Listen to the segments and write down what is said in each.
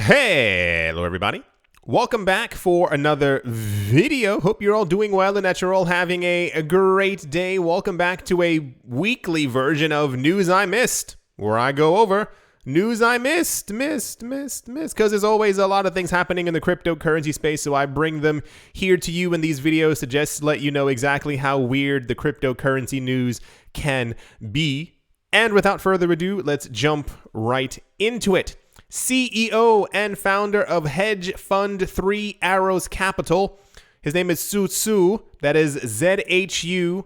Hello everybody, welcome back for another video. Hope you're all doing well and that you're all having a great day. Welcome back to a weekly version of News I Missed, where I go over news I missed, because there's always a lot of things happening in the cryptocurrency space, so I bring them here to you in these videos to just let you know exactly how weird the cryptocurrency news can be. And without further ado, let's jump right into it. CEO and founder of hedge fund 3 Arrows Capital. His name is Su, that is ZHUSU,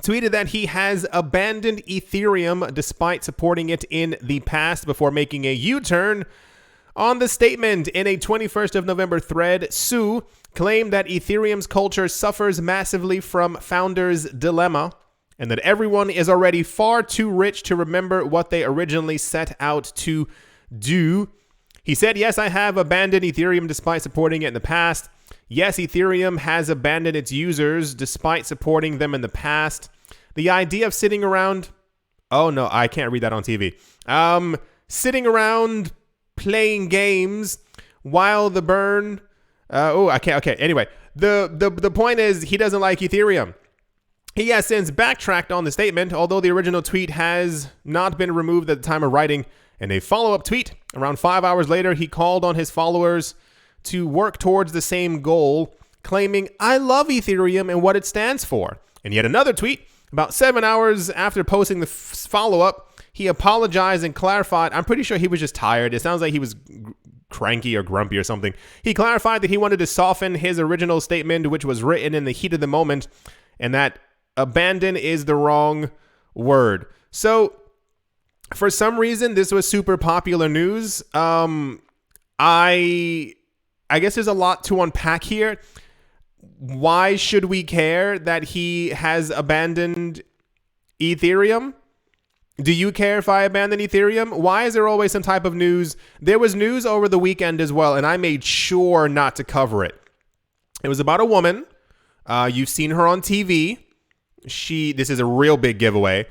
tweeted that he has abandoned Ethereum despite supporting it in the past before making a U-turn on the statement. In a 21st of November thread, Su claimed that Ethereum's culture suffers massively from founder's dilemma, and that everyone is already far too rich to remember what they originally set out to do. He said, yes, I have abandoned Ethereum despite supporting it in the past. Yes, Ethereum has abandoned its users despite supporting them in the past. The idea of sitting around... Oh, no, I can't read that on TV. Sitting around playing games while the burn... I can't... Okay, anyway. The point is he doesn't like Ethereum. He has since backtracked on the statement, although the original tweet has not been removed at the time of writing. In a follow-up tweet, around 5 hours later, he called on his followers to work towards the same goal, claiming, I love Ethereum and what it stands for. And yet another tweet, about 7 hours after posting the follow-up, he apologized and clarified. I'm pretty sure he was just tired. It sounds like he was cranky or grumpy or something. He clarified that he wanted to soften his original statement, which was written in the heat of the moment, and that abandon is the wrong word. So for some reason, this was super popular news. I guess there's a lot to unpack here. Why should we care that he has abandoned Ethereum? Do you care if I abandon Ethereum? Why is there always some type of news? There was news over the weekend as well, and I made sure not to cover it. It was about a woman. You've seen her on TV. This is a real big giveaway.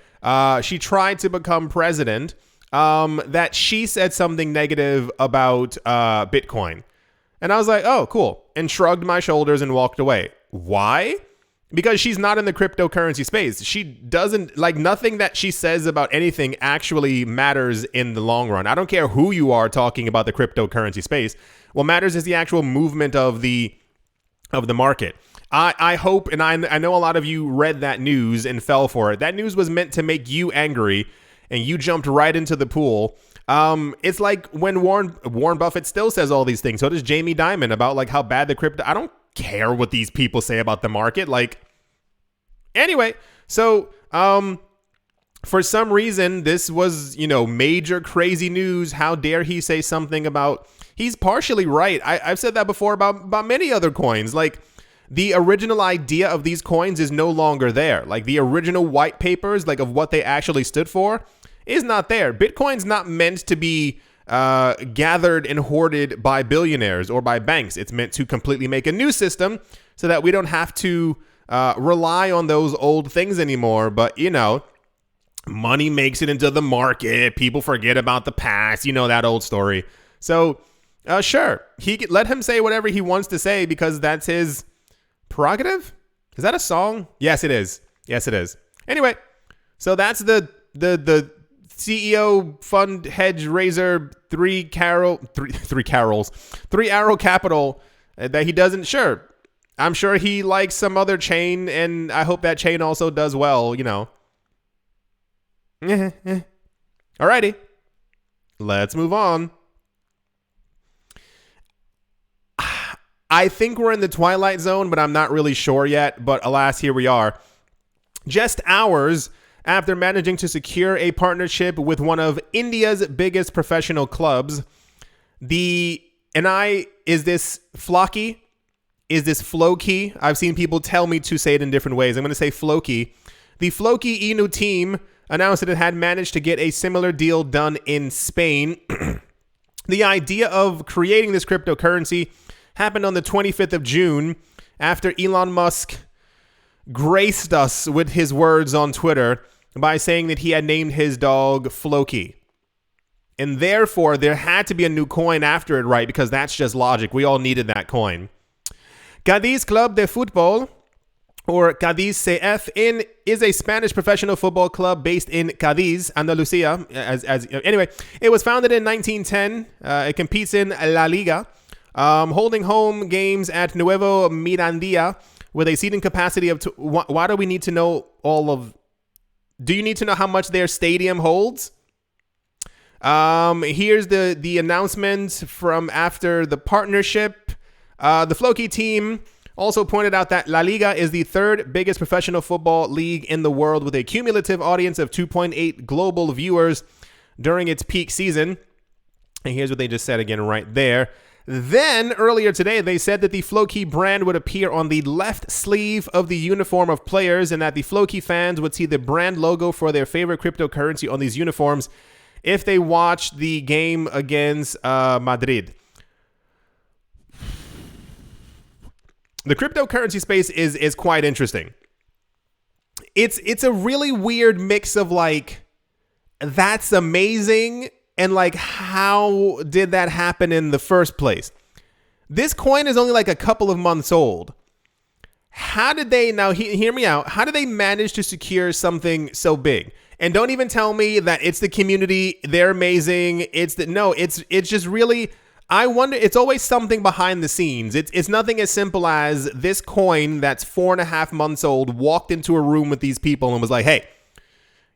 She tried to become president, that she said something negative about Bitcoin. And I was like, oh, cool. And shrugged my shoulders and walked away. Why? Because she's not in the cryptocurrency space. She doesn't, like, nothing that she says about anything actually matters in the long run. I don't care who you are talking about the cryptocurrency space. What matters is the actual movement of the market. I hope, and I know a lot of you read that news and fell for it. That news was meant to make you angry, and you jumped right into the pool. It's like when Warren Buffett still says all these things. So does Jamie Dimon about like how bad the crypto. I don't care what these people say about the market. Like, anyway, so for some reason this was major crazy news. How dare he say something about? He's partially right. I've said that before about many other coins. Like, the original idea of these coins is no longer there. Like, the original white papers, like, of what they actually stood for is not there. Bitcoin's not meant to be gathered and hoarded by billionaires or by banks. It's meant to completely make a new system so that we don't have to rely on those old things anymore. But, money makes it into the market. People forget about the past. That old story. So, sure, let him say whatever he wants to say because that's his prerogative. Is that a song? Yes, it is. Anyway, so that's the CEO fund hedge raiser 3 Arrow Capital that he doesn't. Sure, I'm sure he likes some other chain, and I hope that chain also does well. Alrighty, let's move on. I think we're in the twilight zone, but I'm not really sure yet. But alas, here we are. Just hours after managing to secure a partnership with one of India's biggest professional clubs, is this Floki? Is this Floki? I've seen people tell me to say it in different ways. I'm going to say Floki. The Floki Inu team announced that it had managed to get a similar deal done in Spain. The idea of creating this cryptocurrency happened on the 25th of June after Elon Musk graced us with his words on Twitter by saying that he had named his dog Floki. And therefore, there had to be a new coin after it, right? Because that's just logic. We all needed that coin. Cádiz Club de Fútbol, or Cádiz CF, is a Spanish professional football club based in Cádiz, Andalusia. Anyway, it was founded in 1910. It competes in La Liga, holding home games at Nuevo Mirandilla with a seating capacity of... Why do we need to know all of... Do you need to know how much their stadium holds? Here's the announcement from after the partnership. The Floki team also pointed out that La Liga is the third biggest professional football league in the world with a cumulative audience of 2.8 global viewers during its peak season. And here's what they just said again right there. Then, earlier today, they said that the Floki brand would appear on the left sleeve of the uniform of players and that the Floki fans would see the brand logo for their favorite cryptocurrency on these uniforms if they watched the game against Madrid. The cryptocurrency space is quite interesting. It's a really weird mix of like, that's amazing, and like, how did that happen in the first place? This coin is only like a couple of months old. How did they, now hear me out, how did they manage to secure something so big? And don't even tell me that it's the community, they're amazing, it's just really... I wonder, it's always something behind the scenes. It's nothing as simple as this coin that's 4.5 months old walked into a room with these people and was like, hey,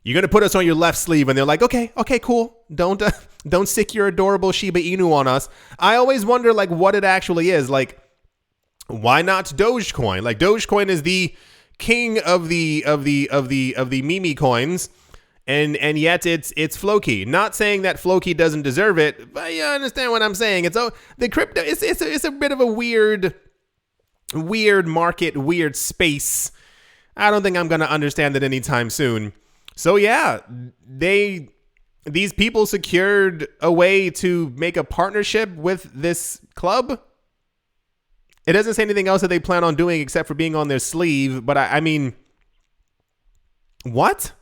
you're going to put us on your left sleeve. And they're like, okay, cool. Don't stick your adorable Shiba Inu on us. I always wonder like what it actually is. Like, why not Dogecoin? Like Dogecoin is the king of the meme coins. And yet it's Floki. Not saying that Floki doesn't deserve it, but you understand what I'm saying. The crypto. It's a bit of a weird market, weird space. I don't think I'm gonna understand it anytime soon. So yeah, these people secured a way to make a partnership with this club. It doesn't say anything else that they plan on doing except for being on their sleeve. But I mean, what?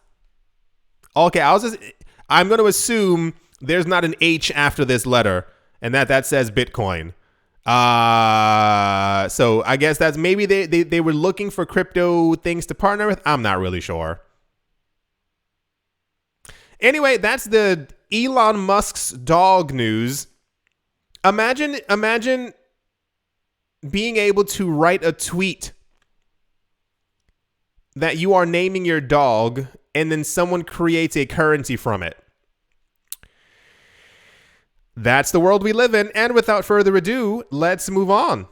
Okay, I'm going to assume there's not an H after this letter and that says Bitcoin. So I guess that's maybe they were looking for crypto things to partner with. I'm not really sure. Anyway, that's the Elon Musk's dog news. Imagine being able to write a tweet that you are naming your dog and then someone creates a currency from it. That's the world we live in. And without further ado, let's move on.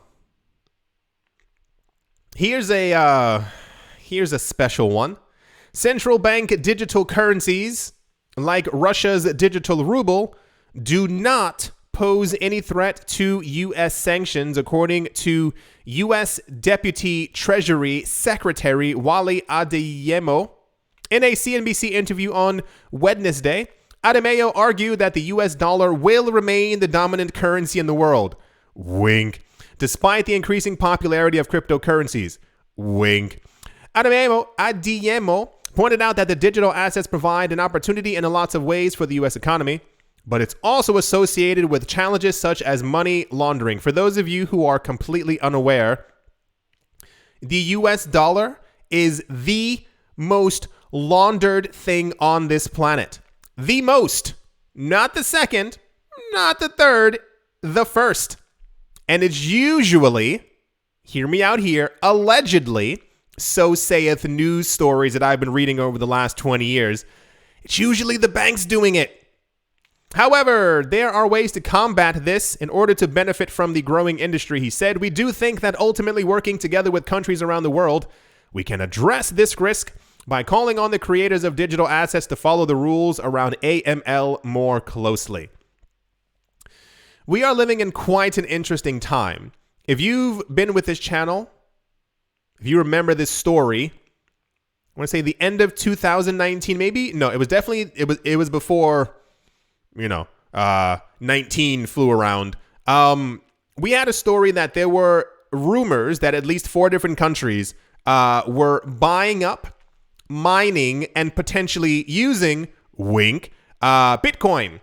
Here's a special one. Central bank digital currencies, like Russia's digital ruble, do not pose any threat to U.S. sanctions, according to U.S. Deputy Treasury Secretary Wally Adeyemo. In a CNBC interview on Wednesday, Adeyemo argued that the U.S. dollar will remain the dominant currency in the world. Wink. Despite the increasing popularity of cryptocurrencies. Wink. Adeyemo pointed out that the digital assets provide an opportunity in lots of ways for the U.S. economy, but it's also associated with challenges such as money laundering. For those of you who are completely unaware, the U.S. dollar is the most laundered thing on this planet. The most. Not the second, not the third, the first. And it's usually, hear me out here, allegedly, so saith news stories that I've been reading over the last 20 years, it's usually the banks doing it. However, there are ways to combat this in order to benefit from the growing industry, he said. We do think that ultimately working together with countries around the world, we can address this risk by calling on the creators of digital assets to follow the rules around AML more closely. We are living in quite an interesting time. If you've been with this channel, if you remember this story, I want to say the end of 2019, maybe? No, it was definitely, it was before, 19 flew around. We had a story that there were rumors that at least 4 different countries were buying up, mining, and potentially using, wink, Bitcoin.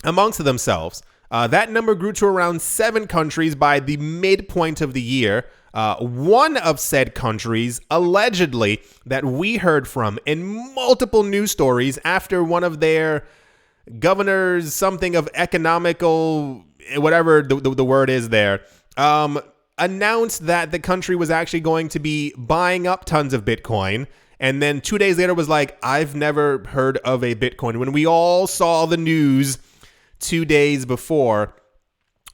amongst themselves. That number grew to around 7 countries by the midpoint of the year. One of said countries, allegedly, that we heard from in multiple news stories after one of their governors, something of economical, whatever the word is there, announced that the country was actually going to be buying up tons of Bitcoin. And then 2 days later was like, I've never heard of a Bitcoin, when we all saw the news 2 days before.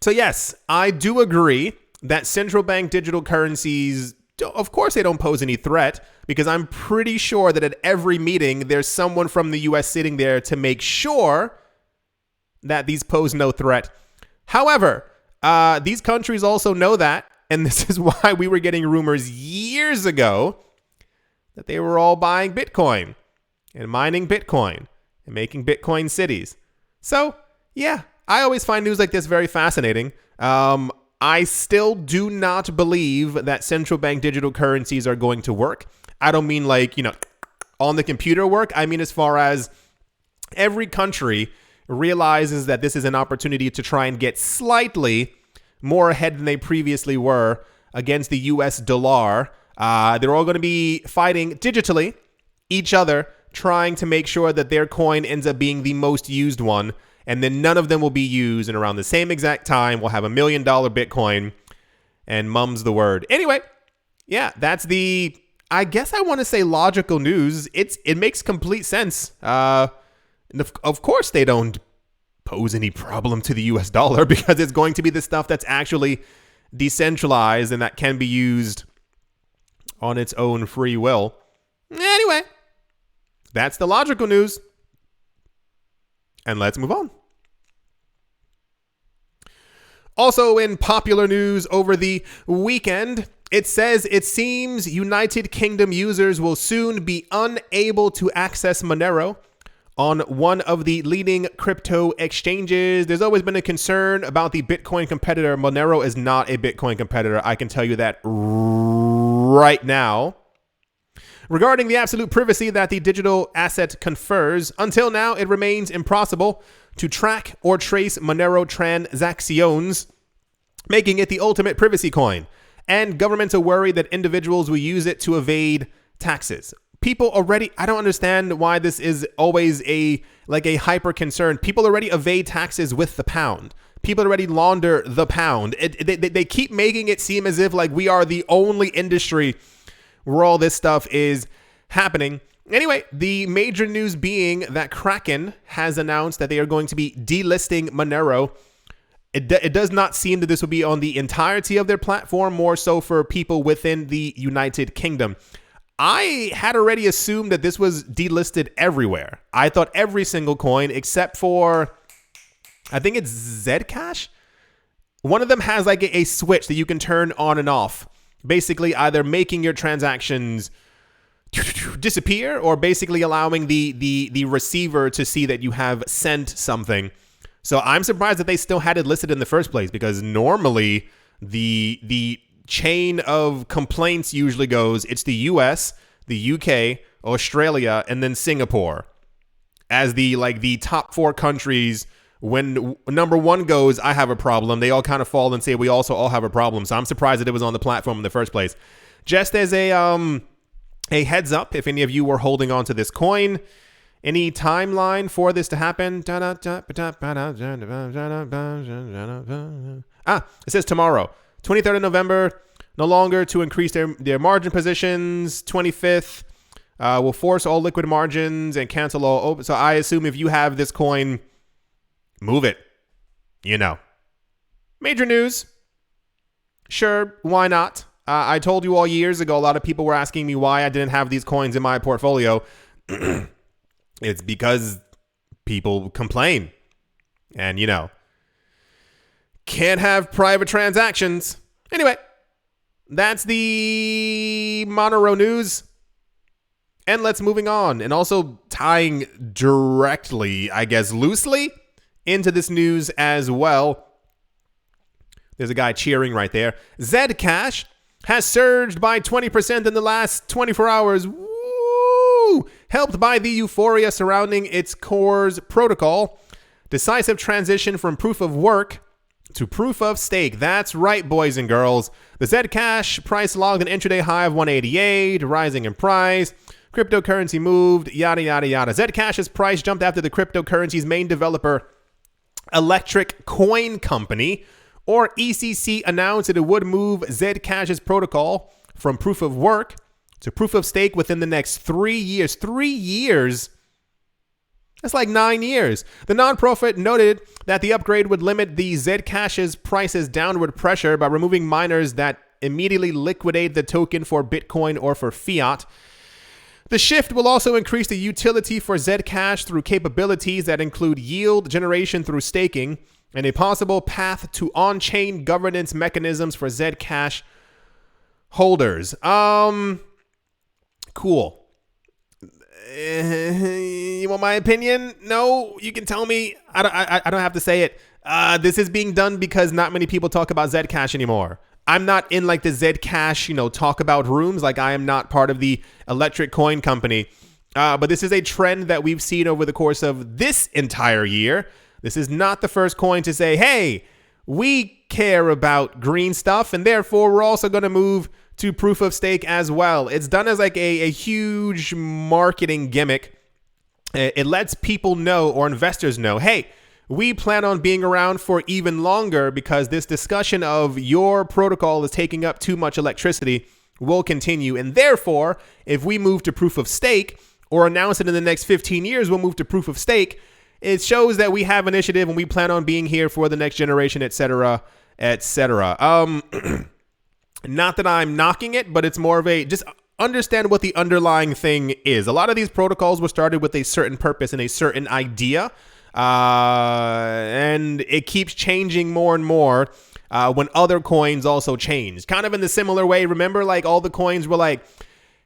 So yes, I do agree that central bank digital currencies, of course they don't pose any threat, because I'm pretty sure that at every meeting there's someone from the US sitting there to make sure that these pose no threat. However, these countries also know that, and this is why we were getting rumors years ago that they were all buying Bitcoin and mining Bitcoin and making Bitcoin cities. So yeah, I always find news like this very fascinating. I still do not believe that central bank digital currencies are going to work. I don't mean like, on the computer work. I mean as far as every country realizes that this is an opportunity to try and get slightly more ahead than they previously were against the US dollar. They're all going to be fighting digitally each other, trying to make sure that their coin ends up being the most used one. And then none of them will be used. And around the same exact time, we'll have $1 million Bitcoin, and mum's the word. Anyway, yeah, that's the, I guess I want to say, logical news. It makes complete sense. Of course, they don't pose any problem to the US dollar, because it's going to be the stuff that's actually decentralized and that can be used on its own free will. Anyway, that's the logical news. And let's move on. Also in popular news over the weekend, it says it seems United Kingdom users will soon be unable to access Monero on one of the leading crypto exchanges. There's always been a concern about the Bitcoin competitor. Monero is not a Bitcoin competitor. I can tell you that right now. Regarding the absolute privacy that the digital asset confers, until now, it remains impossible to track or trace Monero transactions, making it the ultimate privacy coin. And governments are worried that individuals will use it to evade taxes. People already, I don't understand why this is always a hyper concern. People already evade taxes with the pound. People already launder the pound. They keep making it seem as if like we are the only industry where all this stuff is happening. Anyway, the major news being that Kraken has announced that they are going to be delisting Monero. It does not seem that this will be on the entirety of their platform, more so for people within the United Kingdom. I had already assumed that this was delisted everywhere. I thought every single coin except for, I think it's ZCash. One of them has like a switch that you can turn on and off, basically either making your transactions disappear or basically allowing the receiver to see that you have sent something. So I'm surprised that they still had it listed in the first place, because normally the chain of complaints usually goes, it's the US, the UK, Australia, and then Singapore as the top 4 countries. When number 1 goes, I have a problem, they all kind of fall and say we also all have a problem. So I'm surprised that it was on the platform in the first place. Just as a heads up, if any of you were holding on to this coin, any timeline for this to happen? It says tomorrow, 23rd of November, no longer to increase their margin positions. 25th will force all liquid margins and cancel all open. So I assume if you have this coin, move it. Major news. Sure, why not? I told you all years ago, a lot of people were asking me why I didn't have these coins in my portfolio. It's because people complain. And, can't have private transactions. Anyway, that's the Monero news. And let's moving on. And also tying directly, I guess, loosely into this news as well. There's a guy cheering right there. ZCash has surged by 20% in the last 24 hours. Woo! Helped by the euphoria surrounding its core's protocol. Decisive transition from proof of work to proof of stake. That's right, boys and girls. The ZCash price logged an intraday high of 188, rising in price. Cryptocurrency moved, yada, yada, yada. Zcash's price jumped after the cryptocurrency's main developer, Electric Coin Company, or ECC, announced that it would move Zcash's protocol from proof of work to proof of stake within the next 3 years. 3 years? That's like 9 years. The nonprofit noted that the upgrade would limit the Zcash's price's downward pressure by removing miners that immediately liquidate the token for Bitcoin or for fiat. The shift will also increase the utility for Zcash through capabilities that include yield generation through staking and a possible path to on-chain governance mechanisms for Zcash holders. Cool. You want my opinion? No, you can tell me. I don't have to say it. This is being done because not many people talk about Zcash anymore. I'm not in like the Zcash, talk about rooms. Like I am not part of the Electric Coin Company. But this is a trend that we've seen over the course of this entire year. This is not the first coin to say, hey, we care about green stuff, and therefore we're also going to move to proof of stake as well. It's done as like a huge marketing gimmick. It lets people know, or investors know, hey, we plan on being around for even longer because this discussion of your protocol is taking up too much electricity will continue. And therefore, if we move to proof of stake or announce it in the next 15 years, we'll move to proof of stake. It shows that we have initiative and we plan on being here for the next generation, etc., etc. Not that I'm knocking it, but it's more of a just understand what the underlying thing is. A lot of these protocols were started with a certain purpose and a certain idea. And it keeps changing more and more when other coins also change. Kind of in the similar way, remember like all the coins were like,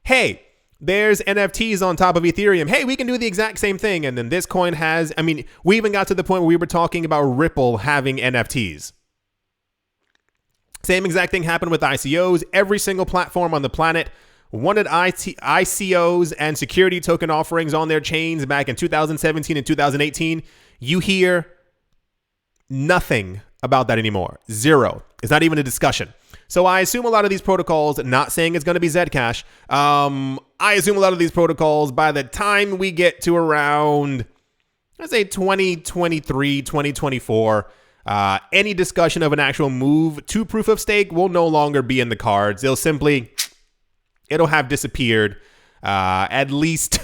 hey, there's NFTs on top of Ethereum. Hey, we can do the exact same thing. And then this coin has, we even got to the point where we were talking about Ripple having NFTs. Same exact thing happened with ICOs. Every single platform on the planet wanted ICOs and security token offerings on their chains back in 2017 and 2018. You hear nothing about that anymore. Zero. It's not even a discussion. So I assume a lot of these protocols, not saying it's going to be Zcash, I assume a lot of these protocols, by the time we get to around, let's say 2023, 2024, any discussion of an actual move to proof of stake will no longer be in the cards. It'll have disappeared, at least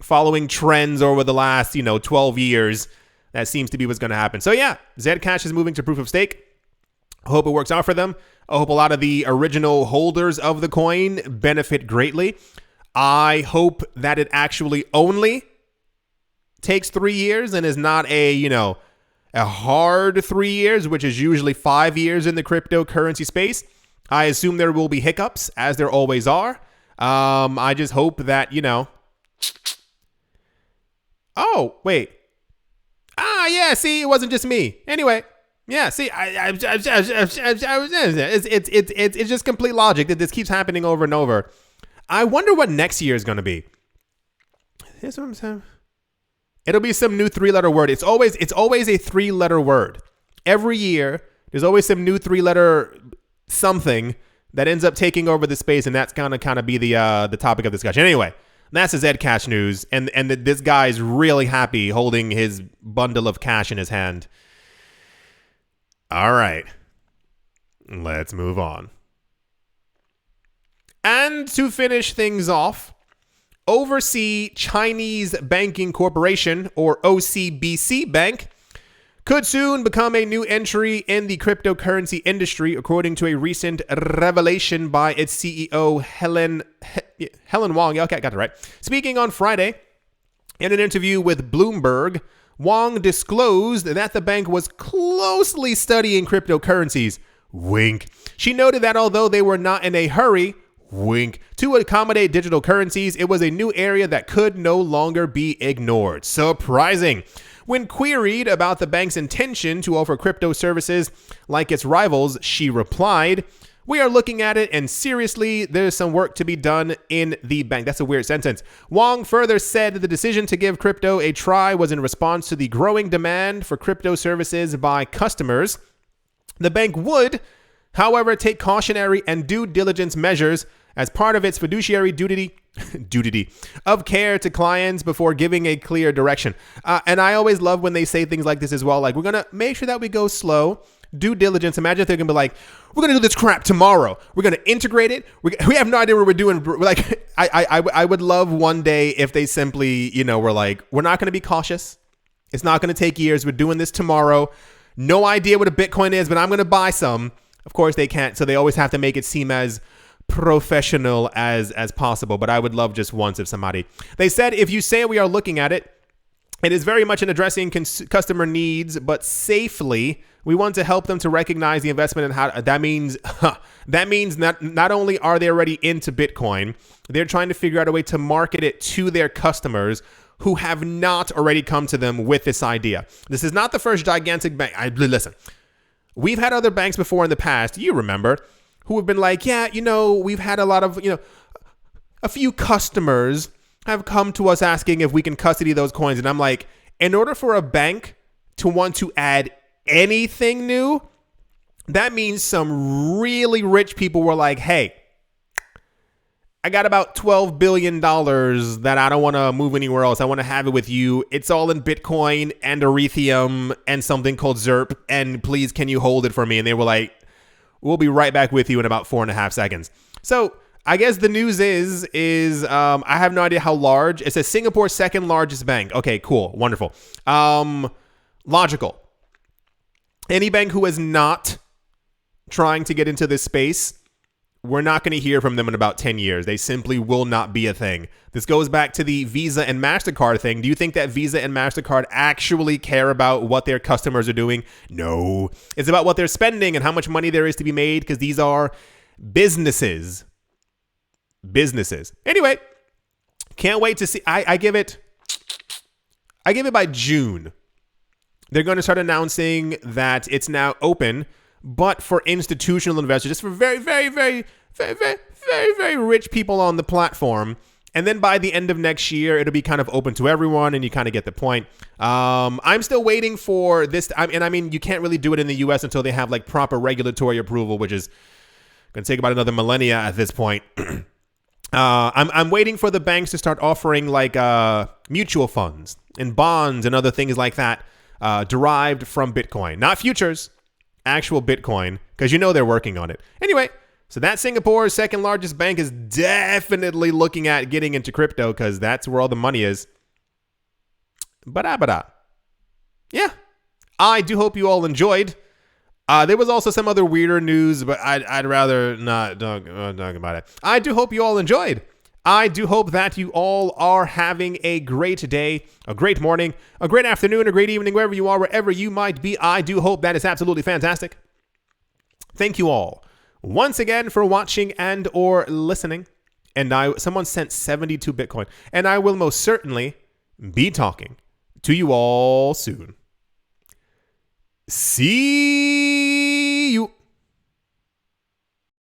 following trends over the last, 12 years. That seems to be what's going to happen. So yeah, Zcash is moving to proof of stake. I hope it works out for them. I hope a lot of the original holders of the coin benefit greatly. I hope that it actually only takes 3 years and is not a hard 3 years, which is usually 5 years in the cryptocurrency space. I assume there will be hiccups, as there always are. I just hope that, Oh, wait. Yeah, see, it wasn't just me. Anyway, yeah, see, it's just complete logic that this keeps happening over and over. I wonder what next year is going to be. Here's what I'm saying. It'll be some new 3-letter word. It's always a 3-letter word. Every year, there's always some new 3-letter something that ends up taking over the space, and that's gonna kind of be the topic of discussion. Anyway, that's the Zcash news, and this guy's really happy holding his bundle of cash in his hand. All right, let's move on. And to finish things off, Overseas Chinese Banking Corporation, or OCBC Bank, could soon become a new entry in the cryptocurrency industry, according to a recent revelation by its CEO, Helen Wang. Yeah, okay, I got it right. Speaking on Friday in an interview with Bloomberg, Wang disclosed that the bank was closely studying cryptocurrencies. Wink. She noted that although they were not in a hurry, wink, to accommodate digital currencies, it was a new area that could no longer be ignored. Surprising. When queried about the bank's intention to offer crypto services like its rivals, she replied, We are looking at it, and seriously, there's some work to be done in the bank. That's a weird sentence. Wong further said the decision to give crypto a try was in response to the growing demand for crypto services by customers. The bank would, however, take cautionary and due diligence measures as part of its fiduciary duty of care to clients before giving a clear direction. And I always love when they say things like this as well. Like, we're going to make sure that we go slow. Due diligence. Imagine if they're going to be like, we're going to do this crap tomorrow. We're going to integrate it. We have no idea what we're doing. Like, I would love one day if they simply, were like, we're not going to be cautious. It's not going to take years. We're doing this tomorrow. No idea what a Bitcoin is, but I'm going to buy some. Of course they can't. So they always have to make it seem as professional as possible. But I would love just once if somebody, they said, if you say we are looking at it, it is very much in addressing customer needs, but safely. We want to help them to recognize the investment and how that means. That means not only are they already into Bitcoin, they're trying to figure out a way to market it to their customers who have not already come to them with this idea. This is not the first gigantic bank. Listen, we've had other banks before in the past, you remember, who have been like, yeah, we've had a lot of, a few customers have come to us asking if we can custody those coins. And I'm like, in order for a bank to want to add anything new, that means some really rich people were like, hey, I got about $12 billion that I don't want to move anywhere else. I want to have it with you. It's all in Bitcoin and Ethereum and something called ZERP. And please, can you hold it for me? And they were like, we'll be right back with you in about 4.5 seconds. So I guess the news is I have no idea how large. It says Singapore's second largest bank. Okay, cool. Wonderful. Logical. Any bank who is not trying to get into this space, we're not going to hear from them in about 10 years. They simply will not be a thing. This goes back to the Visa and MasterCard thing. Do you think that Visa and MasterCard actually care about what their customers are doing? No. It's about what they're spending and how much money there is to be made, because these are businesses. Anyway, can't wait to see. I give it by June. They're going to start announcing that it's now open, but for institutional investors, just for very, very, very, very, very, very, very rich people on the platform. And then by the end of next year, it'll be kind of open to everyone, and you kind of get the point. I'm still waiting for this. I mean, you can't really do it in the US until they have like proper regulatory approval, which is going to take about another millennia at this point. I'm waiting for the banks to start offering like mutual funds and bonds and other things like that. Derived from Bitcoin, not futures, actual Bitcoin, because they're working on it. Anyway, so that Singapore's second largest bank is definitely looking at getting into crypto because that's where all the money is. Yeah, I do hope you all enjoyed. There was also some other weirder news, but I'd rather not talk about it. I do hope you all enjoyed. I do hope that you all are having a great day, a great morning, a great afternoon, a great evening, wherever you are, wherever you might be. I do hope that is absolutely fantastic. Thank you all once again for watching and or listening. And someone sent 72 Bitcoin, and I will most certainly be talking to you all soon. See